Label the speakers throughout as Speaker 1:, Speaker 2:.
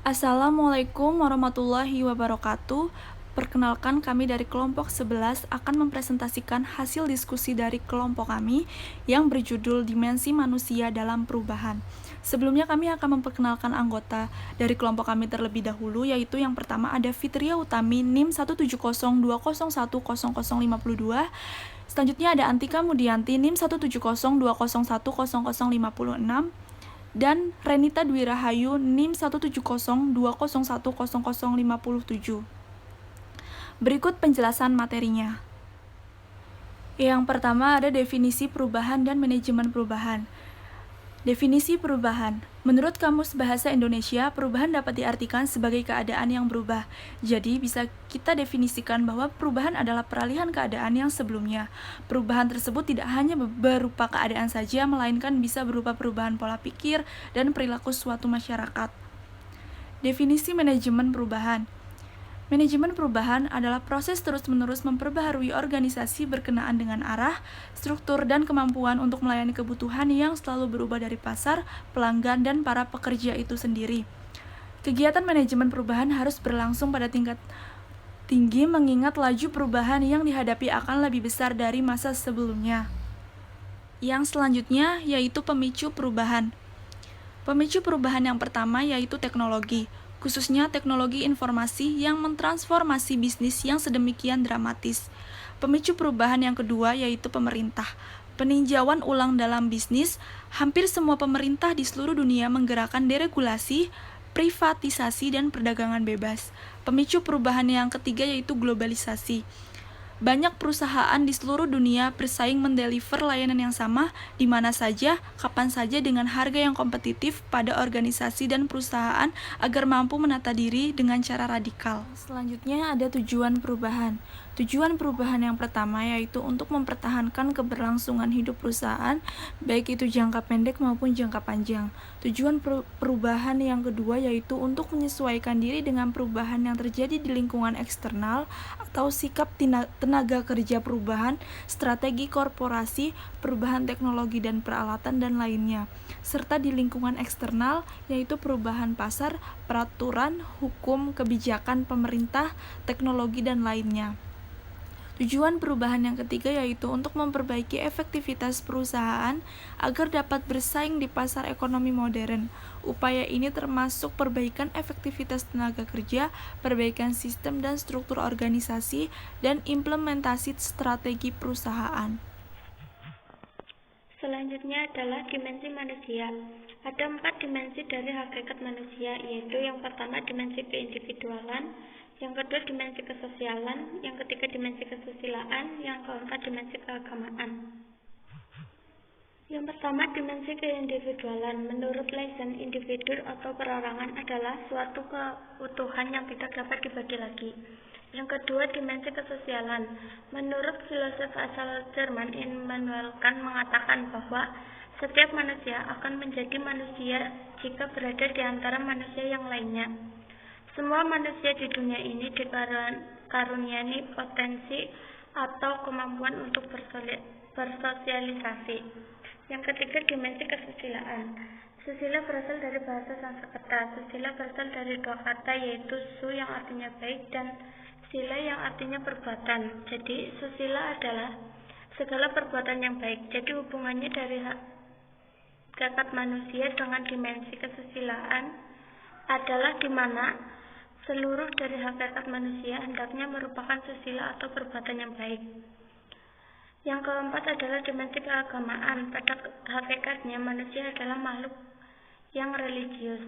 Speaker 1: Assalamualaikum warahmatullahi wabarakatuh. Perkenalkan, kami dari kelompok 11 akan mempresentasikan hasil diskusi dari kelompok kami yang berjudul Dimensi Manusia dalam Perubahan. Sebelumnya kami akan memperkenalkan anggota dari kelompok kami terlebih dahulu, yaitu yang pertama ada Fitria Utami NIM 17020010052. Selanjutnya ada Antika Mudianti NIM 17020010056 dan Renita Dwi Rahayu NIM 17020010057. Berikut penjelasan materinya. Yang pertama ada definisi perubahan dan manajemen perubahan. Definisi perubahan. Menurut Kamus Bahasa Indonesia, perubahan dapat diartikan sebagai keadaan yang berubah. Jadi, bisa kita definisikan bahwa perubahan adalah peralihan keadaan yang sebelumnya. Perubahan tersebut tidak hanya berupa keadaan saja, melainkan bisa berupa perubahan pola pikir dan perilaku suatu masyarakat. Definisi manajemen perubahan. Manajemen perubahan adalah proses terus-menerus memperbaharui organisasi berkenaan dengan arah, struktur, dan kemampuan untuk melayani kebutuhan yang selalu berubah dari pasar, pelanggan, dan para pekerja itu sendiri. Kegiatan manajemen perubahan harus berlangsung pada tingkat tinggi mengingat laju perubahan yang dihadapi akan lebih besar dari masa sebelumnya. Yang selanjutnya yaitu pemicu perubahan. Pemicu perubahan yang pertama yaitu teknologi, khususnya teknologi informasi yang mentransformasi bisnis yang sedemikian dramatis. Pemicu perubahan yang kedua yaitu pemerintah. Peninjauan ulang dalam bisnis, hampir semua pemerintah di seluruh dunia menggerakkan deregulasi, privatisasi, dan perdagangan bebas. Pemicu perubahan yang ketiga yaitu globalisasi. Banyak perusahaan di seluruh dunia bersaing mendeliver layanan yang sama di mana saja, kapan saja dengan harga yang kompetitif pada organisasi dan perusahaan agar mampu menata diri dengan cara radikal. Selanjutnya ada tujuan perubahan. Tujuan perubahan yang pertama yaitu untuk mempertahankan keberlangsungan hidup perusahaan, baik itu jangka pendek maupun jangka panjang. Tujuan perubahan yang kedua yaitu untuk menyesuaikan diri dengan perubahan yang terjadi di lingkungan eksternal atau sikap tenaga kerja perubahan, strategi korporasi, perubahan teknologi dan peralatan dan lainnya, serta di lingkungan eksternal yaitu perubahan pasar, peraturan, hukum, kebijakan pemerintah, teknologi dan lainnya. Tujuan perubahan yang ketiga yaitu untuk memperbaiki efektivitas perusahaan agar dapat bersaing di pasar ekonomi modern. Upaya ini termasuk perbaikan efektivitas tenaga kerja, perbaikan sistem dan struktur organisasi, dan implementasi strategi perusahaan.
Speaker 2: Selanjutnya adalah dimensi manusia. Ada 4 dimensi dari hakikat manusia, yaitu yang pertama dimensi keindividualan, yang kedua dimensi kesosialan, yang ketiga dimensi kesusilaan, yang keempat dimensi keagamaan. Yang pertama dimensi keindividualan. Menurut Leisen, individu atau perorangan adalah suatu keutuhan yang tidak dapat dibagi lagi. Yang kedua dimensi kesosialan. Menurut filosof asal Jerman Immanuel Kant mengatakan bahwa setiap manusia akan menjadi manusia jika berada di antara manusia yang lainnya. Semua manusia di dunia ini dikaruniai potensi atau kemampuan untuk bersosialisasi. Yang ketiga dimensi kesusilaan. Susila berasal dari bahasa Sanskerta. Susila berasal dari dua kata yaitu su yang artinya baik dan sila yang artinya perbuatan. Jadi susila adalah segala perbuatan yang baik. Jadi hubungannya dari hakikat manusia dengan dimensi kesusilaan adalah di mana seluruh dari hakikat manusia hendaknya merupakan susila atau perbuatan yang baik. Yang keempat adalah dimensi keagamaan. Pada hakikatnya manusia adalah makhluk yang religius.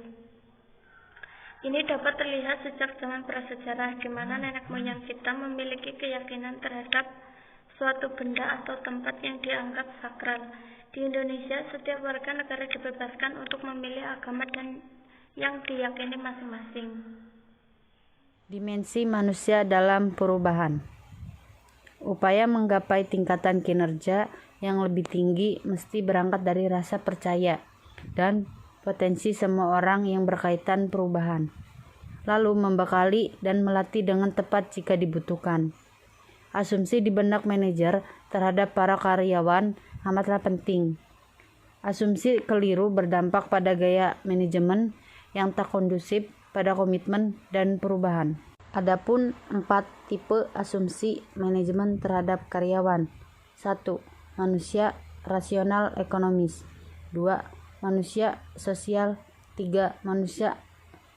Speaker 2: Ini dapat terlihat sejak zaman prasejarah, di mana nenek moyang kita memiliki keyakinan terhadap suatu benda atau tempat yang dianggap sakral. Di Indonesia, setiap warga negara dibebaskan untuk memilih agama dan yang diyakini masing-masing.
Speaker 3: Dimensi manusia dalam perubahan. Upaya menggapai tingkatan kinerja yang lebih tinggi mesti berangkat dari rasa percaya dan potensi semua orang yang berkaitan perubahan, lalu membekali dan melatih dengan tepat jika dibutuhkan. Asumsi di benak manajer terhadap para karyawan amatlah penting. Asumsi keliru berdampak pada gaya manajemen yang tak kondusif pada komitmen dan perubahan. Adapun 4 tipe asumsi manajemen terhadap karyawan. 1. Manusia rasional ekonomis. 2. Manusia sosial. 3. Manusia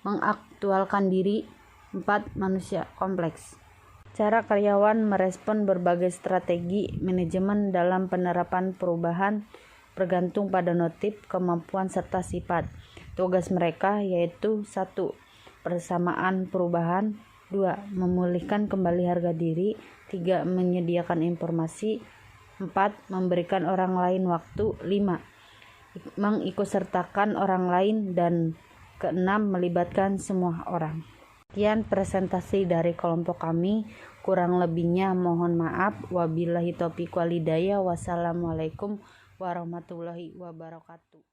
Speaker 3: mengaktualkan diri. 4. Manusia kompleks. Cara karyawan merespon berbagai strategi manajemen dalam penerapan perubahan bergantung pada notif, kemampuan, serta sifat. Tugas mereka yaitu 1. Persamaan perubahan. 2. Memulihkan kembali harga diri. 3. Menyediakan informasi. 4. Memberikan orang lain waktu. 5. Mengikutsertakan orang lain. Dan 6. Melibatkan semua orang. Sekian presentasi dari kelompok kami. Kurang lebihnya mohon maaf. Wabillahi taufiq wal hidayah. Wassalamualaikum warahmatullahi wabarakatuh.